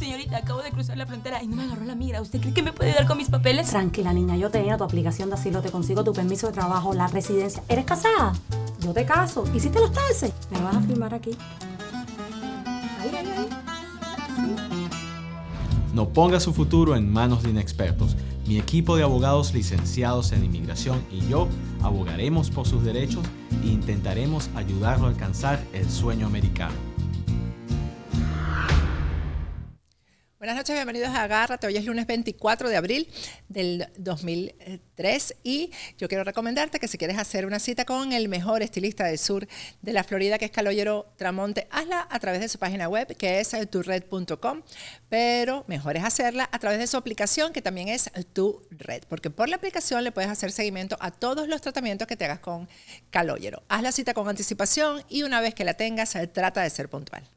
Señorita, acabo de cruzar la frontera y no me agarró la migra. ¿Usted cree que me puede ayudar con mis papeles? Tranquila, niña, yo te lleno tu aplicación de asilo, te consigo tu permiso de trabajo, la residencia. ¿Eres casada? Yo te caso. ¿Hiciste los taxes? Me lo vas a firmar aquí. Ahí. No ponga su futuro en manos de inexpertos. Mi equipo de abogados licenciados en inmigración y yo abogaremos por sus derechos e intentaremos ayudarlo a alcanzar el sueño americano. Buenas noches, bienvenidos a Agárrate. Hoy es lunes 24 de abril del 2003 y yo quiero recomendarte que si quieres hacer una cita con el mejor estilista del sur de la Florida, que es Calogero Tramonte, hazla a través de su página web, que es tured.com, pero mejor es hacerla a través de su aplicación, que también es Tured, porque por la aplicación le puedes hacer seguimiento a todos los tratamientos que te hagas con Calogero. Haz la cita con anticipación y una vez que la tengas, trata de ser puntual.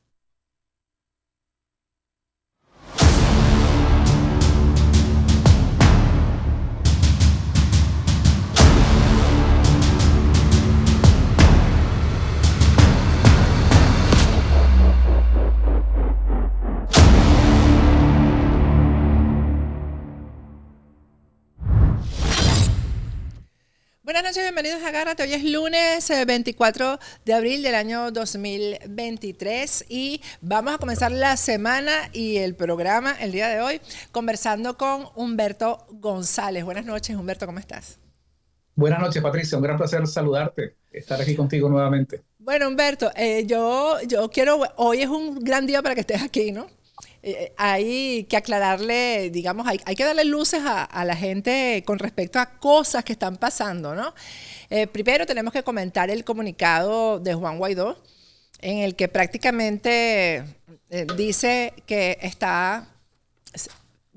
Buenas noches, bienvenidos a Agárrate. Hoy es lunes 24 de abril del año 2023 y vamos a comenzar la semana y el programa el día de hoy conversando con Humberto González. Buenas noches, Humberto, ¿cómo estás? Buenas noches, Patricia. Un gran placer saludarte, estar aquí contigo nuevamente. Bueno, Humberto, yo quiero, hoy es un gran día para que estés aquí, ¿no? Hay que aclararle, digamos, hay que darle luces a la gente con respecto a cosas que están pasando, ¿no? Primero tenemos que comentar el comunicado de Juan Guaidó, en el que prácticamente dice que está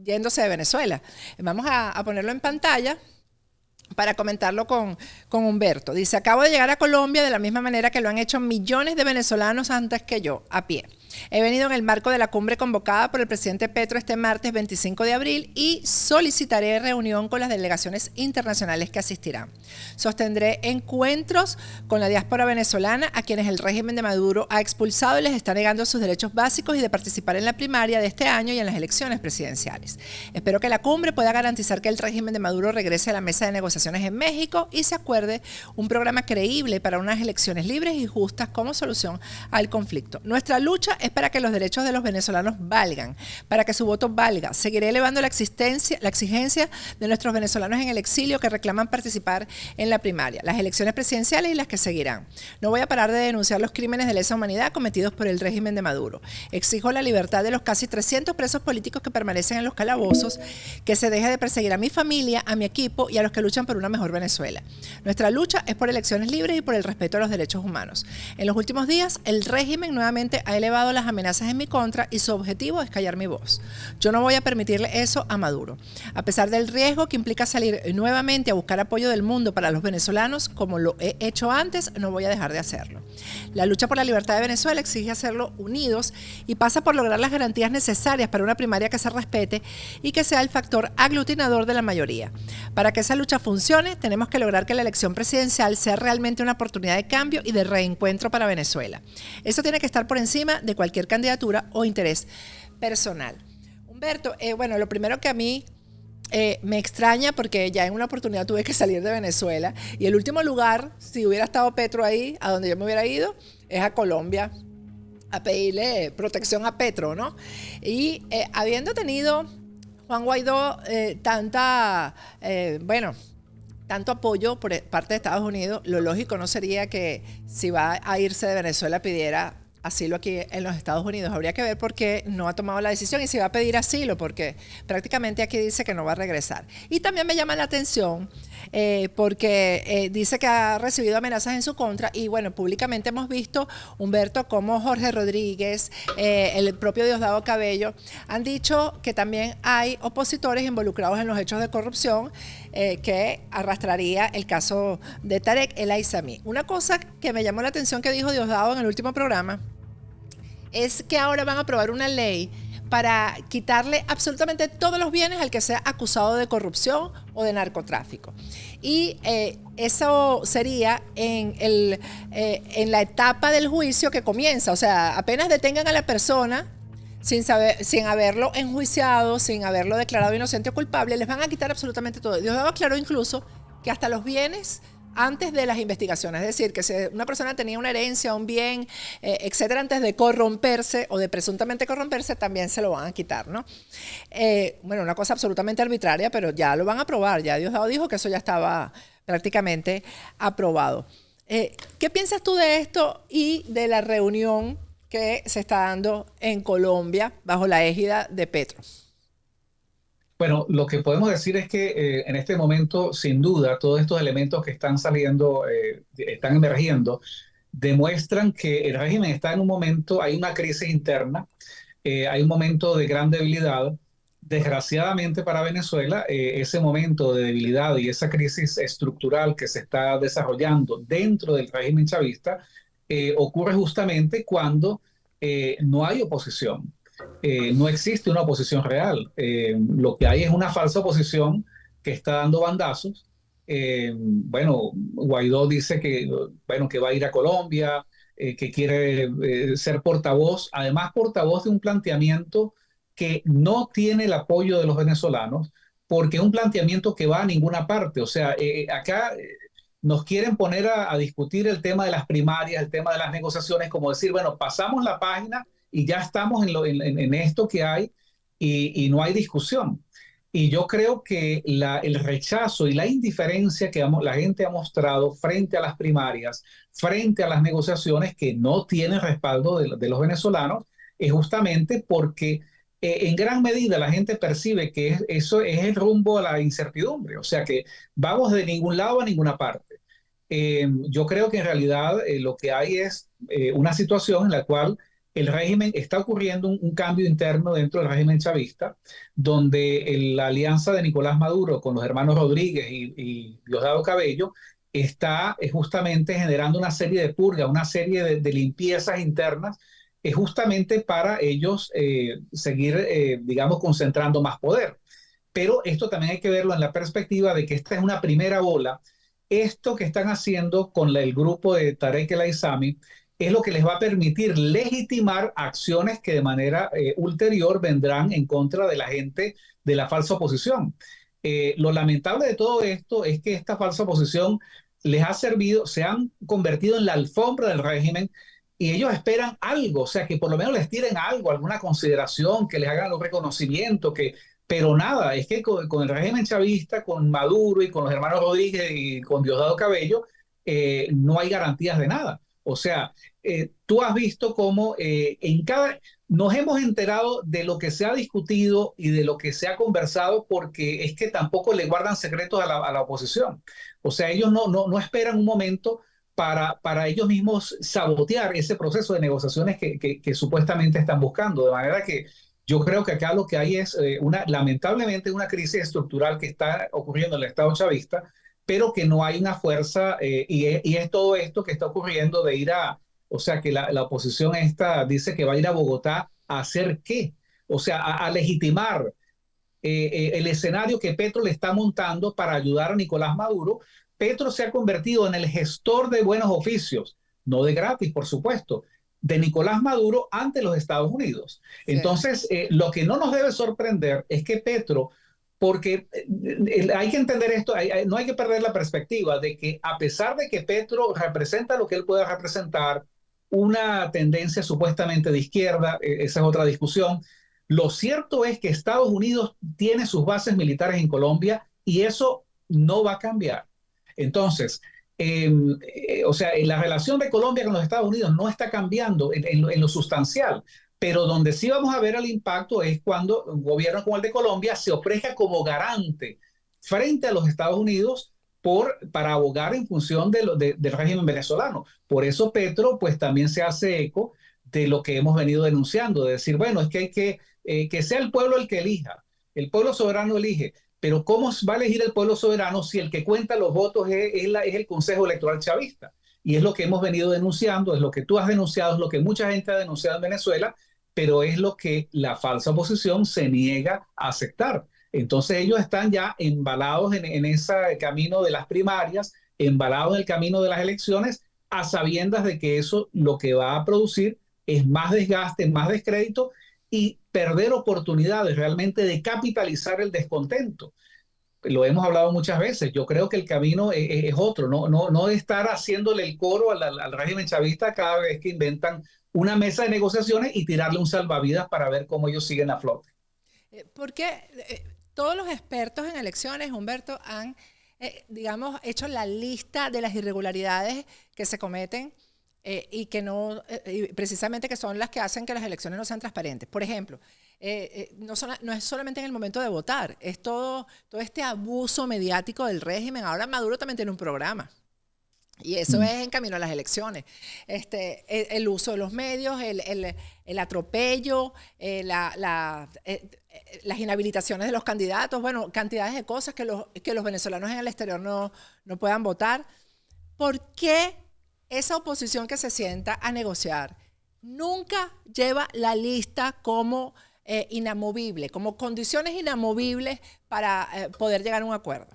yéndose de Venezuela. Vamos a ponerlo en pantalla para comentarlo con Humberto. Dice: acabo de llegar a Colombia de la misma manera que lo han hecho millones de venezolanos antes que yo, a pie. He venido en el marco de la cumbre convocada por el presidente Petro este martes 25 de abril y solicitaré reunión con las delegaciones internacionales que asistirán. Sostendré encuentros con la diáspora venezolana, a quienes el régimen de Maduro ha expulsado y les está negando sus derechos básicos y de participar en la primaria de este año y en las elecciones presidenciales. Espero que la cumbre pueda garantizar que el régimen de Maduro regrese a la mesa de negociaciones en México y se acuerde un programa creíble para unas elecciones libres y justas como solución al conflicto. Nuestra lucha es para que los derechos de los venezolanos valgan, para que su voto valga. Seguiré elevando la exigencia de nuestros venezolanos en el exilio que reclaman participar en la primaria, las elecciones presidenciales y las que seguirán. No voy a parar de denunciar los crímenes de lesa humanidad cometidos por el régimen de Maduro. Exijo la libertad de los casi 300 presos políticos que permanecen en los calabozos, que se deje de perseguir a mi familia, a mi equipo y a los que luchan por una mejor Venezuela. Nuestra lucha es por elecciones libres y por el respeto a los derechos humanos. En los últimos días, el régimen nuevamente ha elevado las amenazas en mi contra y su objetivo es callar mi voz. Yo no voy a permitirle eso a Maduro. A pesar del riesgo que implica salir nuevamente a buscar apoyo del mundo para los venezolanos, como lo he hecho antes, no voy a dejar de hacerlo. La lucha por la libertad de Venezuela exige hacerlo unidos y pasa por lograr las garantías necesarias para una primaria que se respete y que sea el factor aglutinador de la mayoría. Para que esa lucha funcione, tenemos que lograr que la elección presidencial sea realmente una oportunidad de cambio y de reencuentro para Venezuela. Eso tiene que estar por encima de cualquier candidatura o interés personal. Humberto, bueno, lo primero que a mí me extraña, porque ya en una oportunidad tuve que salir de Venezuela y el último lugar, si hubiera estado Petro ahí, a donde yo me hubiera ido, es a Colombia a pedirle protección a Petro, ¿no? Y habiendo tenido Juan Guaidó tanto apoyo por parte de Estados Unidos, lo lógico no sería que si va a irse de Venezuela pidiera asilo aquí en los Estados Unidos. Habría que ver por qué no ha tomado la decisión y si va a pedir asilo, porque prácticamente aquí dice que no va a regresar. Y también me llama la atención porque dice que ha recibido amenazas en su contra y bueno, públicamente hemos visto, Humberto, como Jorge Rodríguez, el propio Diosdado Cabello, han dicho que también hay opositores involucrados en los hechos de corrupción que arrastraría el caso de Tarek El Aissami. Una cosa que me llamó la atención que dijo Diosdado en el último programa es que ahora van a aprobar una ley para quitarle absolutamente todos los bienes al que sea acusado de corrupción o de narcotráfico. Y eso sería en la etapa del juicio que comienza. O sea, apenas detengan a la persona, sin haberlo enjuiciado, sin haberlo declarado inocente o culpable, les van a quitar absolutamente todo. Diosdado aclaró incluso que hasta los bienes antes de las investigaciones, es decir, que si una persona tenía una herencia, un bien, etcétera, antes de corromperse o de presuntamente corromperse, también se lo van a quitar, ¿no? Bueno, una cosa absolutamente arbitraria, pero ya lo van a aprobar. Ya Diosdado dijo que eso ya estaba prácticamente aprobado. ¿Qué piensas tú de esto y de la reunión que se está dando en Colombia bajo la égida de Petro? Bueno, lo que podemos decir es que en este momento, sin duda, todos estos elementos que están saliendo, están emergiendo, demuestran que el régimen está en un momento, hay una crisis interna, hay un momento de gran debilidad. Desgraciadamente para Venezuela, ese momento de debilidad y esa crisis estructural que se está desarrollando dentro del régimen chavista ocurre justamente cuando no hay oposición. No existe una oposición real. Lo que hay es una falsa oposición que está dando bandazos. Bueno, Guaidó dice que, bueno, que va a ir a Colombia, que quiere ser portavoz, además portavoz de un planteamiento que no tiene el apoyo de los venezolanos, porque es un planteamiento que va a ninguna parte. O sea, acá nos quieren poner a discutir el tema de las primarias, el tema de las negociaciones, como decir, bueno, pasamos la página y ya estamos en esto que hay y no hay discusión. Y yo creo que el rechazo y la indiferencia que la gente ha mostrado frente a las primarias, frente a las negociaciones que no tienen respaldo de los venezolanos, es justamente porque en gran medida la gente percibe que eso es el rumbo a la incertidumbre, o sea que vamos de ningún lado a ninguna parte. Yo creo que en realidad lo que hay es una situación en la cual el régimen está ocurriendo un cambio interno dentro del régimen chavista, donde la alianza de Nicolás Maduro con los hermanos Rodríguez y Diosdado Cabello está justamente generando una serie de purgas, una serie de limpiezas internas, justamente para ellos seguir, digamos, concentrando más poder. Pero esto también hay que verlo en la perspectiva de que esta es una primera ola. Esto que están haciendo con el grupo de Tarek El Aissami es lo que les va a permitir legitimar acciones que de manera ulterior vendrán en contra de la gente de la falsa oposición. Lo lamentable de todo esto es que esta falsa oposición les ha servido, se han convertido en la alfombra del régimen y ellos esperan algo, o sea, que por lo menos les tiren algo, alguna consideración, que les hagan un reconocimiento, pero nada, es que con el régimen chavista, con Maduro y con los hermanos Rodríguez y con Diosdado Cabello, no hay garantías de nada. O sea, tú has visto cómo nos hemos enterado de lo que se ha discutido y de lo que se ha conversado, porque es que tampoco le guardan secretos a la oposición. O sea, ellos no esperan un momento para ellos mismos sabotear ese proceso de negociaciones que supuestamente están buscando. De manera que yo creo que acá lo que hay es lamentablemente una crisis estructural que está ocurriendo en el Estado chavista, pero que no hay una fuerza, y es todo esto que está ocurriendo de ir o sea, que la oposición esta dice que va a ir a Bogotá a hacer qué, o sea, a legitimar el escenario que Petro le está montando para ayudar a Nicolás Maduro. Petro se ha convertido en el gestor de buenos oficios, no de gratis, por supuesto, de Nicolás Maduro ante los Estados Unidos. Sí. Entonces, lo que no nos debe sorprender es que Petro, porque hay que entender esto, no hay que perder la perspectiva de que a pesar de que Petro representa lo que él pueda representar, una tendencia supuestamente de izquierda, esa es otra discusión, lo cierto es que Estados Unidos tiene sus bases militares en Colombia y eso no va a cambiar. Entonces, o sea, la relación de Colombia con los Estados Unidos no está cambiando en lo sustancial. Pero donde sí vamos a ver el impacto es cuando un gobierno como el de Colombia se ofrezca como garante frente a los Estados Unidos para abogar en función del régimen venezolano. Por eso Petro pues también se hace eco de lo que hemos venido denunciando, de decir, bueno, es que hay que sea el pueblo el que elija, el pueblo soberano elige, pero ¿cómo va a elegir el pueblo soberano si el que cuenta los votos es el Consejo Electoral Chavista? Y es lo que hemos venido denunciando, es lo que tú has denunciado, es lo que mucha gente ha denunciado en Venezuela, pero es lo que la falsa oposición se niega a aceptar. Entonces ellos están ya embalados en ese camino de las primarias, embalados en el camino de las elecciones, a sabiendas de que eso lo que va a producir es más desgaste, más descrédito y perder oportunidades realmente de capitalizar el descontento. Lo hemos hablado muchas veces. Yo creo que el camino es otro, no estar haciéndole el coro al régimen chavista cada vez que inventan una mesa de negociaciones y tirarle un salvavidas para ver cómo ellos siguen a flote. Porque todos los expertos en elecciones, Humberto, han, digamos, hecho la lista de las irregularidades que se cometen y que no, precisamente que son las que hacen que las elecciones no sean transparentes. Por ejemplo, no es solamente en el momento de votar, es todo este abuso mediático del régimen. Ahora Maduro también tiene un programa. Y eso es en camino a las elecciones. El uso de los medios, el atropello, las inhabilitaciones de los candidatos, bueno, cantidades de cosas que los venezolanos en el exterior no puedan votar. ¿Por qué esa oposición que se sienta a negociar nunca lleva la lista como inamovible, como condiciones inamovibles para poder llegar a un acuerdo?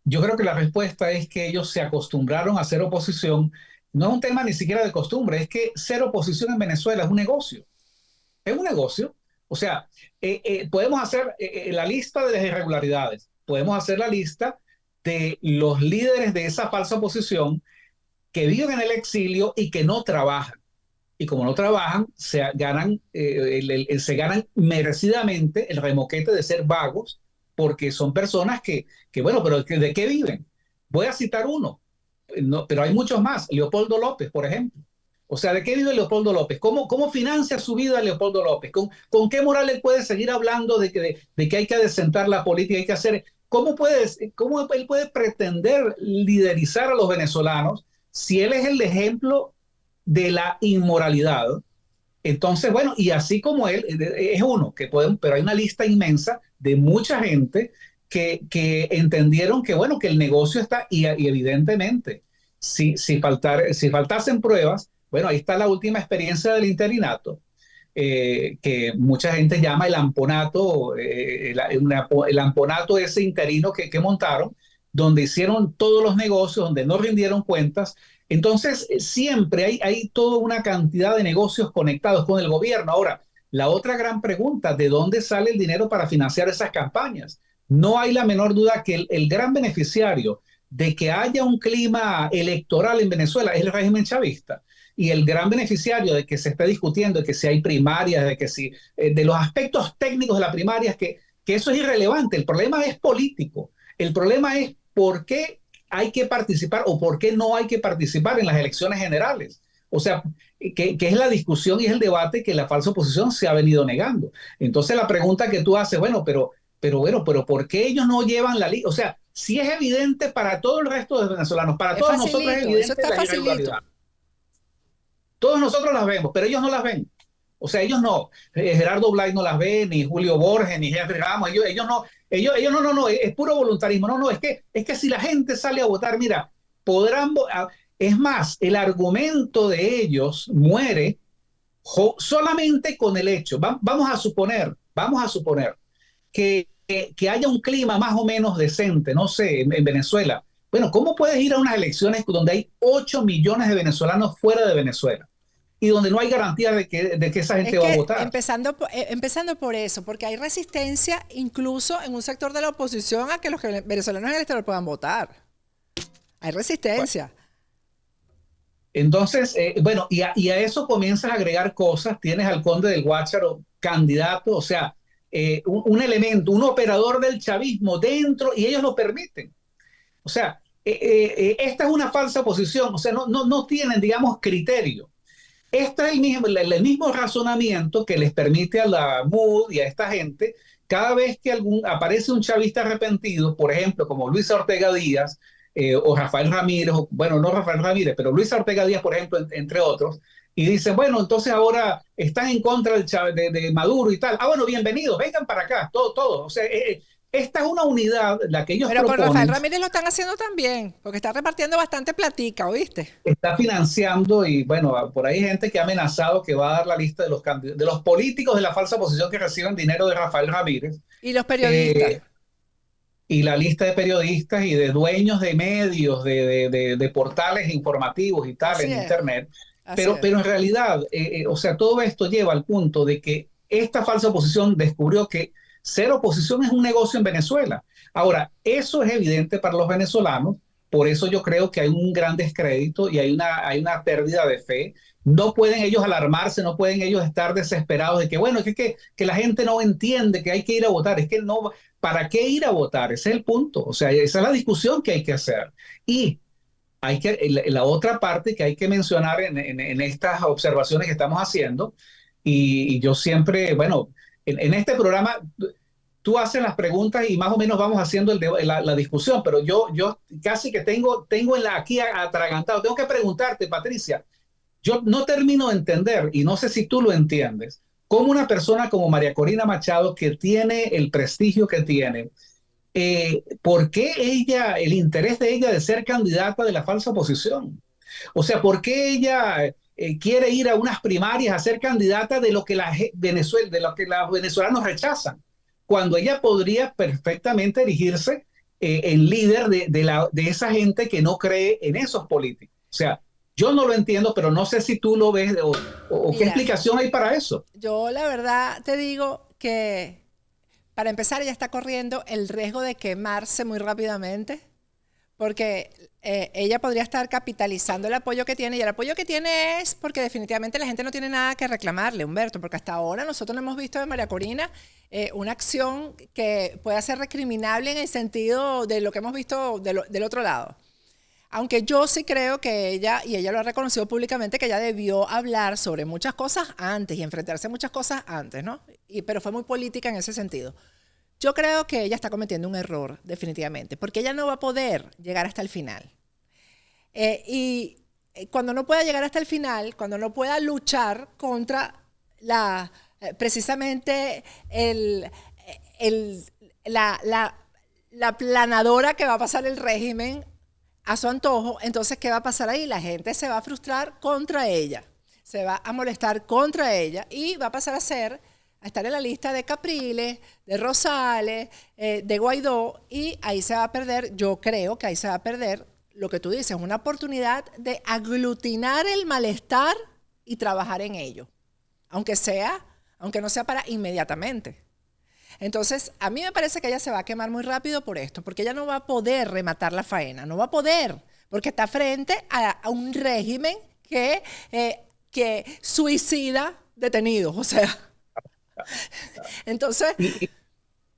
Yo creo que la respuesta es que ellos se acostumbraron a ser oposición. No es un tema ni siquiera de costumbre, es que ser oposición en Venezuela es un negocio. Es un negocio. O sea, podemos hacer la lista de las irregularidades, podemos hacer la lista de los líderes de esa falsa oposición que viven en el exilio y que no trabajan. Y como no trabajan, se ganan merecidamente el remoquete de ser vagos, porque son personas que bueno, pero ¿de qué viven? Voy a citar uno, no, pero hay muchos más. Leopoldo López, por ejemplo. O sea, ¿de qué vive Leopoldo López? ¿Cómo financia su vida Leopoldo López? ¿Con qué moral él puede seguir hablando de que hay que adecentar la política, hay que hacer? ¿Cómo él puede pretender liderizar a los venezolanos si él es el ejemplo de la inmoralidad? Entonces, bueno, y así como él, es uno, pero hay una lista inmensa de mucha gente que entendieron que, bueno, que el negocio está, y evidentemente, si faltasen pruebas, bueno, ahí está la última experiencia del interinato, que mucha gente llama el amponato, el amponato ese interino que montaron, donde hicieron todos los negocios, donde no rindieron cuentas. Entonces, siempre hay toda una cantidad de negocios conectados con el gobierno. Ahora, la otra gran pregunta, ¿de dónde sale el dinero para financiar esas campañas? No hay la menor duda que el gran beneficiario de que haya un clima electoral en Venezuela es el régimen chavista. Y el gran beneficiario de que se esté discutiendo, de que si hay primarias, de los aspectos técnicos de las primarias, que eso es irrelevante. El problema es político. El problema es por qué hay que participar o por qué no hay que participar en las elecciones generales. O sea, que es la discusión y es el debate que la falsa oposición se ha venido negando. Entonces la pregunta que tú haces, pero ¿por qué ellos no llevan la lista? O sea, si es evidente para todo el resto de los venezolanos, para todos nosotros es evidente la irregularidad. Todos nosotros las vemos, pero ellos no las ven. O sea, ellos no. Gerardo Blay no las ve, ni Julio Borges, ni Henry Ramos. Ellos no. Es puro voluntarismo. No, es que si la gente sale a votar, mira, podrán. Es más, el argumento de ellos muere solamente con el hecho. Vamos a suponer que haya un clima más o menos decente, no sé, en Venezuela. Bueno, ¿cómo puedes ir a unas elecciones donde hay 8 millones de venezolanos fuera de Venezuela y donde no hay garantía de que esa gente va a votar? Empezando por eso, porque hay resistencia incluso en un sector de la oposición a que los venezolanos en el exterior puedan votar. Hay resistencia. Bueno. Entonces, y a eso comienzas a agregar cosas. Tienes al conde del Guácharo candidato, o sea, un elemento, un operador del chavismo dentro, y ellos lo permiten. O sea, esta es una falsa posición, o sea, no tienen, digamos, criterio. Este es el mismo razonamiento que les permite a la MUD y a esta gente, cada vez que aparece un chavista arrepentido, por ejemplo, como Luis Ortega Díaz, o Rafael Ramírez, bueno, no Rafael Ramírez, pero Luis Ortega Díaz, por ejemplo, entre otros, y dicen, bueno, entonces ahora están en contra de Maduro y tal. Ah, bueno, bienvenidos, vengan para acá, todos. O sea, esta es una unidad, la que ellos proponen. Pero con Rafael Ramírez lo están haciendo también, porque está repartiendo bastante platica, ¿oíste? Está financiando y, bueno, por ahí hay gente que ha amenazado que va a dar la lista de los políticos de la falsa oposición que reciben dinero de Rafael Ramírez. Y los periodistas. Y la lista de periodistas y de dueños de medios, de portales informativos y tal, en Internet. Pero en realidad, o sea, todo esto lleva al punto de que esta falsa oposición descubrió que ser oposición es un negocio en Venezuela. Ahora, eso es evidente para los venezolanos, por eso yo creo que hay un gran descrédito y hay una pérdida de fe. No pueden ellos alarmarse, no pueden ellos estar desesperados de que, bueno, es que la gente no entiende que hay que ir a votar. Es que no, ¿para qué ir a votar? Ese es el punto. O sea, esa es la discusión que hay que hacer. Y la otra parte que hay que mencionar en estas observaciones que estamos haciendo, y yo siempre, bueno, en este programa tú haces las preguntas y más o menos vamos haciendo la discusión, pero yo casi que tengo aquí atragantado. Tengo que preguntarte, Patricia, yo no termino de entender, y no sé si tú lo entiendes, cómo una persona como María Corina Machado, que tiene el prestigio que tiene, ¿por qué el interés de ella de ser candidata de la falsa oposición? O sea, ¿por qué ella quiere ir a unas primarias a ser candidata de lo que de lo que los venezolanos rechazan? Cuando ella podría perfectamente erigirse en líder de esa gente que no cree en esos políticos. O sea, yo no lo entiendo, pero no sé si tú lo ves o qué explicación hay para eso. Yo la verdad te digo que para empezar ella está corriendo el riesgo de quemarse muy rápidamente porque ella podría estar capitalizando el apoyo que tiene, y el apoyo que tiene es porque definitivamente la gente no tiene nada que reclamarle, Humberto, porque hasta ahora nosotros no hemos visto de María Corina una acción que pueda ser recriminable en el sentido de lo que hemos visto del otro lado. Aunque yo sí creo que ella, y ella lo ha reconocido públicamente, que ella debió hablar sobre muchas cosas antes y enfrentarse a muchas cosas antes, ¿no? Pero fue muy política en ese sentido. Yo creo que ella está cometiendo un error, definitivamente, porque ella no va a poder llegar hasta el final. Y cuando no pueda llegar hasta el final, cuando no pueda luchar contra precisamente la planadora que va a pasar el régimen a su antojo, entonces, ¿qué va a pasar ahí? La gente se va a frustrar contra ella, se va a molestar contra ella y va a pasar a estar en la lista de Capriles, de Rosales, de Guaidó, y ahí se va a perder, yo creo que ahí se va a perder lo que tú dices, una oportunidad de aglutinar el malestar y trabajar en ello, aunque no sea para inmediatamente. Entonces, a mí me parece que ella se va a quemar muy rápido por esto, porque ella no va a poder rematar la faena, no va a poder, porque está frente a un régimen que suicida detenidos, o sea. Entonces.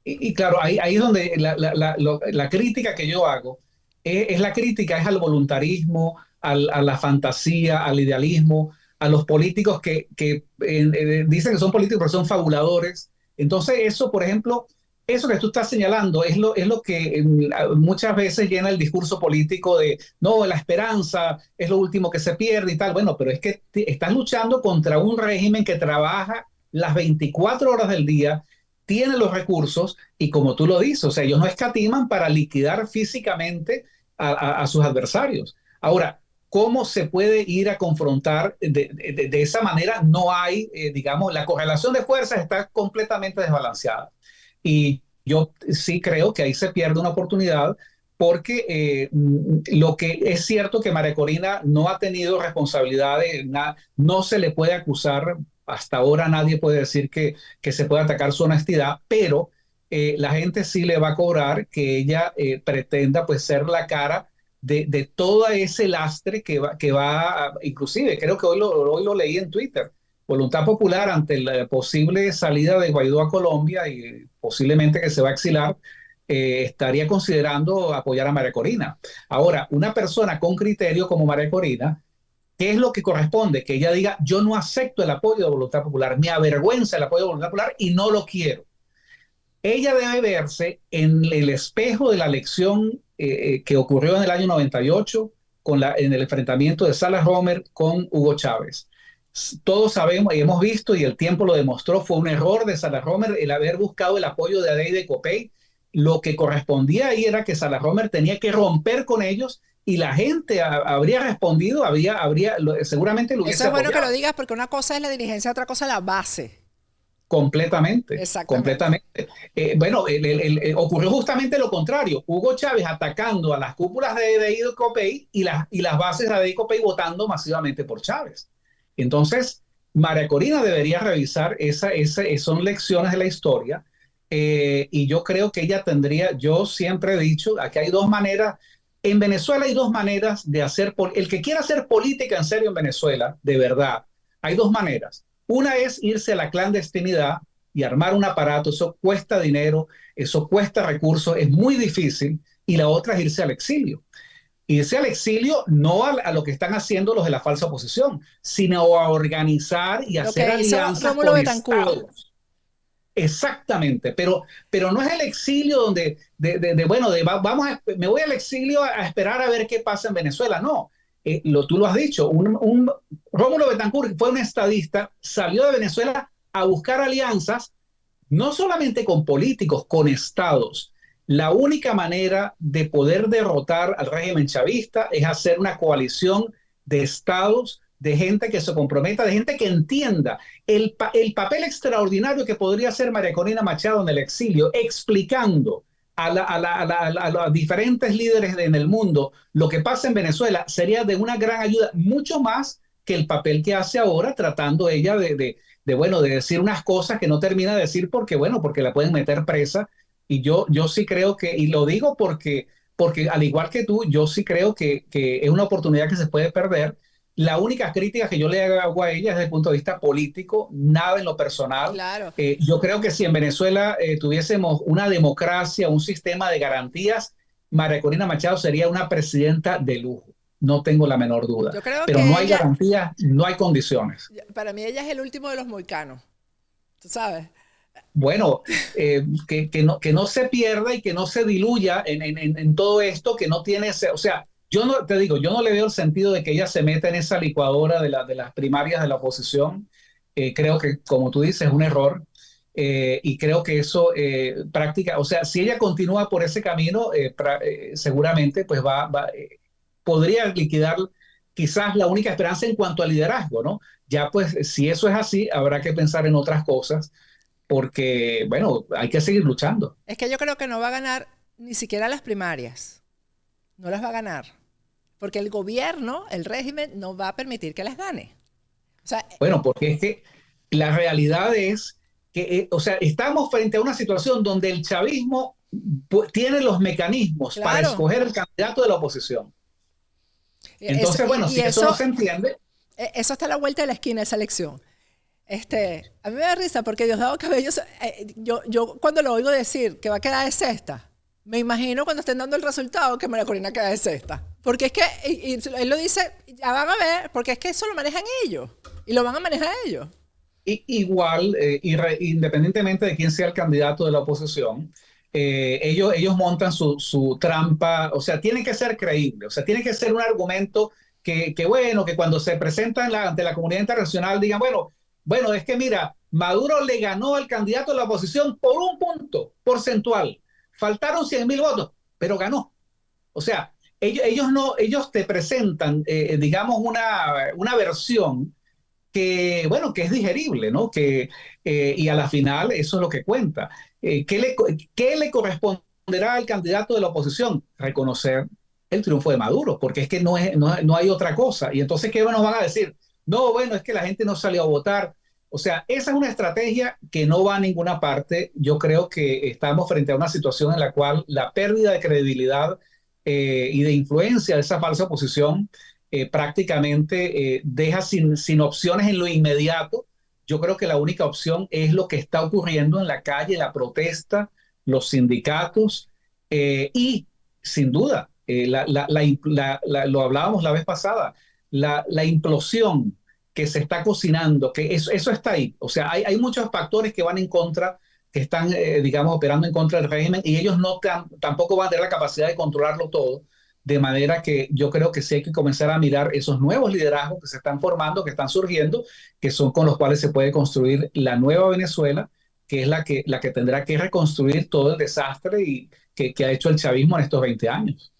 Y claro, ahí es donde la crítica que yo hago es la crítica es al voluntarismo, a la fantasía, al idealismo, a los políticos que dicen que son políticos pero son fabuladores. Entonces eso, por ejemplo, eso que tú estás señalando es lo que muchas veces llena el discurso político de, no, la esperanza es lo último que se pierde y tal. Bueno, pero es que estás luchando contra un régimen que trabaja las 24 horas del día, tiene los recursos y como tú lo dices, o sea, ellos no escatiman para liquidar físicamente a sus adversarios. Ahora, ¿cómo se puede ir a confrontar de esa manera? No hay, digamos, la correlación de fuerzas está completamente desbalanceada. Y yo sí creo que ahí se pierde una oportunidad porque lo que es cierto que María Corina no ha tenido responsabilidades, no se le puede acusar, hasta ahora nadie puede decir que se puede atacar su honestidad, pero la gente sí le va a cobrar que ella pretenda pues ser la cara de todo ese lastre que va inclusive creo que hoy lo leí en Twitter, Voluntad Popular ante la posible salida de Guaidó a Colombia y posiblemente que se va a exilar, estaría considerando apoyar a María Corina. Ahora, una persona con criterio como María Corina, ¿qué es lo que corresponde? Que ella diga, yo no acepto el apoyo de Voluntad Popular, me avergüenza el apoyo de Voluntad Popular y no lo quiero. Ella debe verse en el espejo de la elección que ocurrió en el año 98 en el enfrentamiento de Salas Romer con Hugo Chávez. Todos sabemos y hemos visto, y el tiempo lo demostró, fue un error de Salas Romer el haber buscado el apoyo de Adeide Copey. Lo que correspondía ahí era que Salas Romer tenía que romper con ellos y la gente habría respondido, seguramente lo hubiese Eso es bueno apoyado. que lo digas porque una cosa es la dirigencia, otra cosa es la base. Completamente. Exactamente. Bueno, ocurrió justamente lo contrario. Hugo Chávez atacando a las cúpulas de Adeide Copey y las bases de Adeide Copey votando masivamente por Chávez. Entonces, María Corina debería revisar son lecciones de la historia, y yo creo que ella tendría, yo siempre he dicho, aquí hay dos maneras, en Venezuela hay dos maneras de hacer, el que quiera hacer política en serio en Venezuela, de verdad, hay dos maneras. Una es irse a la clandestinidad y armar un aparato, eso cuesta dinero, eso cuesta recursos, es muy difícil, y la otra es irse al exilio. Irse al exilio no a lo que están haciendo los de la falsa oposición, sino a organizar y Lo hacer que hizo alianzas Rómulo con Betancourt. estados. Exactamente, pero no es el exilio donde, me voy al exilio a esperar a ver qué pasa en Venezuela. No, tú lo has dicho, Rómulo Betancourt fue un estadista, salió de Venezuela a buscar alianzas, no solamente con políticos, con estados. La única manera de poder derrotar al régimen chavista es hacer una coalición de estados, de gente que se comprometa, de gente que entienda el papel extraordinario que podría hacer María Corina Machado en el exilio, explicando a los diferentes líderes en el mundo lo que pasa en Venezuela, sería de una gran ayuda, mucho más que el papel que hace ahora, tratando ella de decir unas cosas que no termina de decir porque la pueden meter presa. Y yo sí creo que, y lo digo porque al igual que tú, yo sí creo que es una oportunidad que se puede perder. La única crítica que yo le hago a ella es desde el punto de vista político, nada en lo personal. Claro. Yo creo que si en Venezuela tuviésemos una democracia, un sistema de garantías, María Corina Machado sería una presidenta de lujo. No tengo la menor duda. Yo creo Pero que no hay garantías, no hay condiciones. para mí ella es el último de los mohicanos, tú sabes. Bueno, que no se pierda y que no se diluya en todo esto, que no tiene, o sea, yo no te digo, yo no le veo el sentido de que ella se meta en esa licuadora de las primarias de la oposición. Creo que, como tú dices, es un error. Y creo que eso o sea, si ella continúa por ese camino, seguramente pues podría liquidar quizás la única esperanza en cuanto al liderazgo, ¿no? Ya pues, si eso es así, habrá que pensar en otras cosas porque, bueno, hay que seguir luchando. Es que yo creo que no va a ganar ni siquiera las primarias. No las va a ganar. Porque el gobierno, el régimen, no va a permitir que las gane. O sea, bueno, porque es que la realidad es que, o sea, estamos frente a una situación donde el chavismo tiene los mecanismos para escoger el candidato de la oposición. Entonces, bueno, si eso no se entiende. Eso está a la vuelta de la esquina, esa elección. A mí me da risa porque Diosdado Cabello, yo cuando lo oigo decir que va a quedar de sexta, me imagino cuando estén dando el resultado que María Corina queda de sexta. Porque es que, y él lo dice, ya van a ver, porque es que eso lo manejan ellos. Y lo van a manejar ellos. Igual, independientemente de quién sea el candidato de la oposición, ellos montan su trampa, o sea, tiene que ser creíble, o sea, tiene que ser un argumento que cuando se presenta ante la comunidad internacional digan, bueno, es que mira, Maduro le ganó al candidato de la oposición por un punto porcentual. Faltaron 100,000 votos, pero ganó. O sea, ellos te presentan, digamos, una versión que es digerible, ¿no? Y a la final eso es lo que cuenta. ¿Qué le corresponderá al candidato de la oposición? Reconocer el triunfo de Maduro, porque es que no hay otra cosa. Y entonces, ¿qué nos van a decir? No, bueno, es que la gente no salió a votar. O sea, esa es una estrategia que no va a ninguna parte. Yo creo que estamos frente a una situación en la cual la pérdida de credibilidad y de influencia de esa falsa oposición prácticamente deja sin opciones en lo inmediato. Yo creo que la única opción es lo que está ocurriendo en la calle, la protesta, los sindicatos y, sin duda, lo hablábamos la vez pasada, la implosión que se está cocinando, que eso está ahí. O sea, hay muchos factores que van en contra, que están, digamos, operando en contra del régimen y ellos tampoco van a tener la capacidad de controlarlo todo. De manera que yo creo que sí hay que comenzar a mirar esos nuevos liderazgos que se están formando, que están surgiendo, que son con los cuales se puede construir la nueva Venezuela, que es la que tendrá que reconstruir todo el desastre y que ha hecho el chavismo en estos 20 años.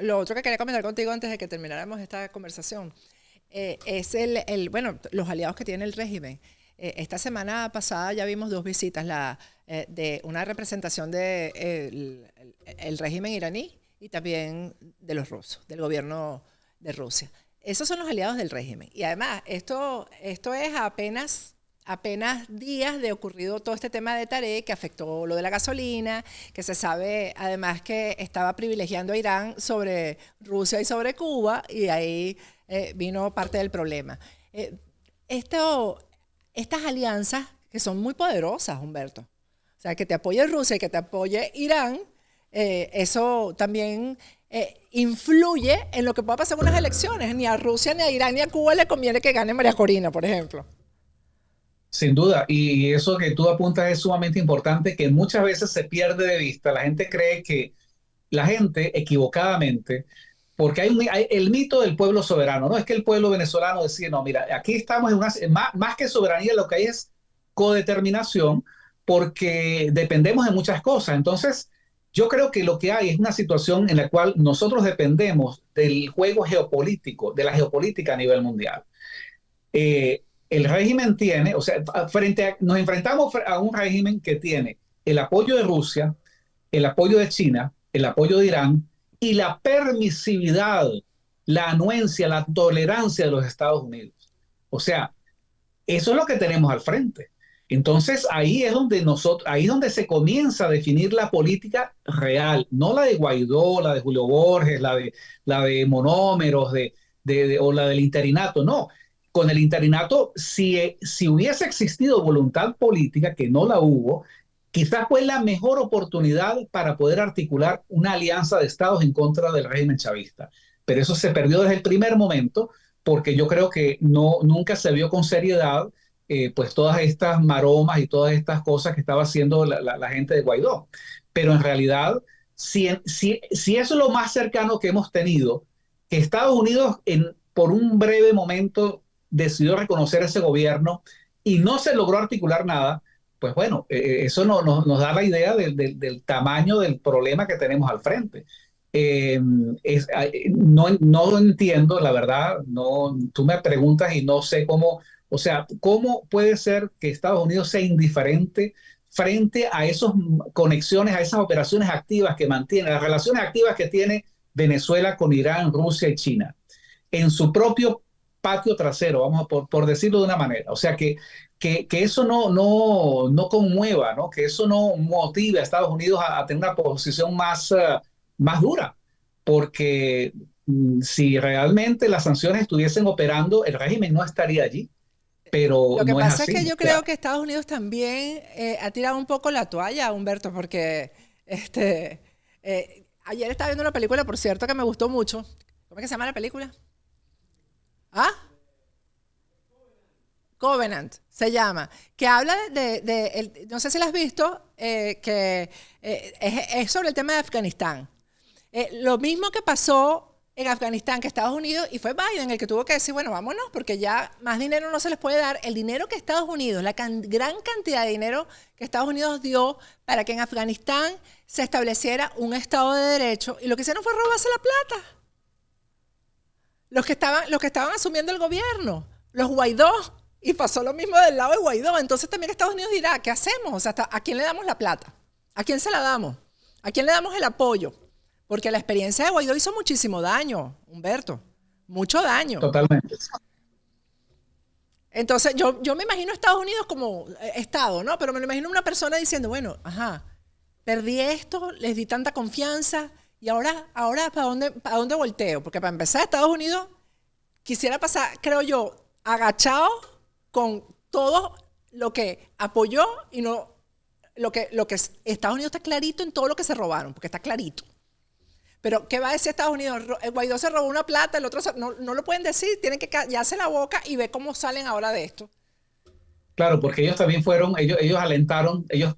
Lo otro que quería comentar contigo antes de que termináramos esta conversación es los aliados que tiene el régimen. Esta semana pasada ya vimos dos visitas, de una representación del régimen iraní y también de los rusos, del gobierno de Rusia. esos son los aliados del régimen. Y además, esto es apenas días de ocurrido todo este tema de Tarek, que afectó lo de la gasolina, que se sabe además que estaba privilegiando a Irán sobre Rusia y sobre Cuba, y ahí vino parte del problema. Estas alianzas que son muy poderosas, Humberto, o sea, que te apoye Rusia y que te apoye Irán, eso también influye en lo que pueda pasar en unas elecciones. Ni a Rusia, ni a Irán, ni a Cuba le conviene que gane María Corina, por ejemplo. Sin duda, y eso que tú apuntas es sumamente importante, que muchas veces se pierde de vista. La gente cree que la gente equivocadamente, porque hay el mito del pueblo soberano, no es que el pueblo venezolano decide, no, mira, aquí estamos en más que soberanía, lo que hay es codeterminación, porque dependemos de muchas cosas. Entonces, yo creo que lo que hay es una situación en la cual nosotros dependemos del juego geopolítico, de la geopolítica a nivel mundial. El régimen tiene, o sea, nos enfrentamos a un régimen que tiene el apoyo de Rusia, el apoyo de China, el apoyo de Irán y la permisividad, la anuencia, la tolerancia de los Estados Unidos. O sea, eso es lo que tenemos al frente. Entonces ahí es donde se comienza a definir la política real, no la de Guaidó, la de Julio Borges, la de monómeros, o la del interinato, no. Con el interinato, si hubiese existido voluntad política, que no la hubo, quizás fue la mejor oportunidad para poder articular una alianza de estados en contra del régimen chavista. Pero eso se perdió desde el primer momento, porque yo creo que nunca se vio con seriedad pues todas estas maromas y todas estas cosas que estaba haciendo la gente de Guaidó. Pero en realidad, si eso es lo más cercano que hemos tenido, que Estados Unidos por un breve momento decidió reconocer ese gobierno y no se logró articular nada, pues bueno, eso nos da la idea del tamaño del problema que tenemos al frente. No entiendo, la verdad, tú me preguntas y no sé cómo, o sea, ¿cómo puede ser que Estados Unidos sea indiferente frente a esas conexiones, a esas operaciones activas que mantiene, las relaciones activas que tiene Venezuela con Irán, Rusia y China, en su propio patio trasero, vamos por decirlo de una manera? O sea, que eso no conmueva, ¿no? Que eso no motive a Estados Unidos a tener una posición más dura, porque si realmente las sanciones estuviesen operando, el régimen no estaría allí. Pero lo que no pasa es así. Es que yo creo que Estados Unidos también ha tirado un poco la toalla, Humberto, porque ayer estaba viendo una película, por cierto, que me gustó mucho. ¿Cómo es que se llama la película? ¿Ah? Covenant se llama, que habla no sé si la has visto, que es sobre el tema de Afganistán. Lo mismo que pasó en Afganistán, que Estados Unidos, y fue Biden el que tuvo que decir, bueno, vámonos, porque ya más dinero no se les puede dar. El dinero que Estados Unidos, gran cantidad de dinero que Estados Unidos dio para que en Afganistán se estableciera un Estado de Derecho, y lo que hicieron fue robarse la plata. Los que estaban asumiendo el gobierno, los Guaidó, y pasó lo mismo del lado de Guaidó. Entonces también Estados Unidos dirá, ¿qué hacemos? O sea, ¿a quién le damos la plata? ¿A quién se la damos? ¿A quién le damos el apoyo? Porque la experiencia de Guaidó hizo muchísimo daño, Humberto, mucho daño. Totalmente. Entonces yo me imagino a Estados Unidos como Estado, ¿no? Pero me lo imagino una persona diciendo, bueno, perdí esto, les di tanta confianza, y ahora ¿para dónde volteo? Porque para empezar, Estados Unidos quisiera pasar, creo yo, agachado con todo lo que apoyó y no lo que Estados Unidos está clarito en todo lo que se robaron, porque está clarito. Pero ¿qué va a decir Estados Unidos? Guaidó se robó una plata, el otro no lo pueden decir, tienen que callarse la boca y ver cómo salen ahora de esto. Claro, porque ellos también ellos alentaron, ellos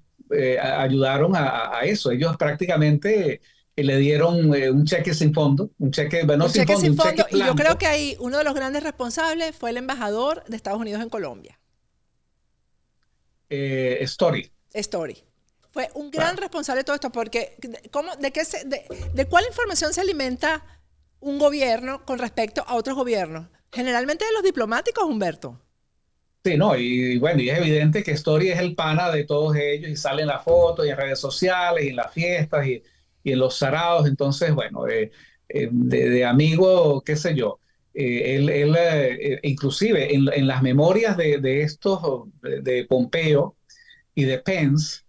ayudaron a eso. Ellos prácticamente le dieron un cheque sin fondo, un cheque sin fondo. Y yo creo que ahí uno de los grandes responsables fue el embajador de Estados Unidos en Colombia. Story. Fue un gran responsable de todo esto, porque ¿de cuál información se alimenta un gobierno con respecto a otros gobiernos? Generalmente de los diplomáticos, Humberto. Sí, no, y bueno, y es evidente que Story es el pana de todos ellos, y salen las fotos y en redes sociales y en las fiestas y en los saraos. Entonces, bueno, de amigo, qué sé yo. Inclusive en las memorias de estos, de Pompeo y de Pence,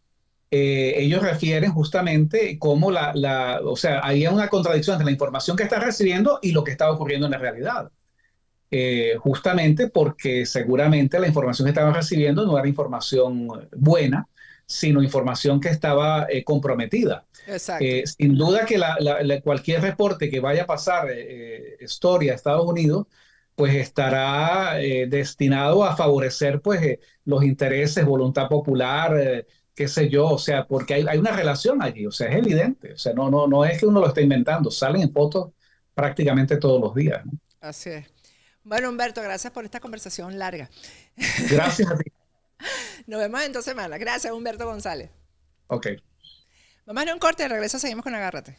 ellos refieren justamente cómo o sea, había una contradicción entre la información que está recibiendo y lo que está ocurriendo en la realidad. Justamente porque seguramente la información que estaban recibiendo no era información buena, sino información que estaba comprometida. Exacto. Sin duda que cualquier reporte que vaya a pasar historia a Estados Unidos, pues estará destinado a favorecer pues, los intereses, voluntad popular, qué sé yo, o sea, porque hay una relación allí, o sea, es evidente, o sea, no es que uno lo esté inventando, salen en fotos prácticamente todos los días, ¿no? Así es. Bueno, Humberto, gracias por esta conversación larga. Gracias a ti. Nos vemos en 2 semanas. Gracias, Humberto González. Ok. Vamos a ir a un corte, de regreso seguimos con Agárrate.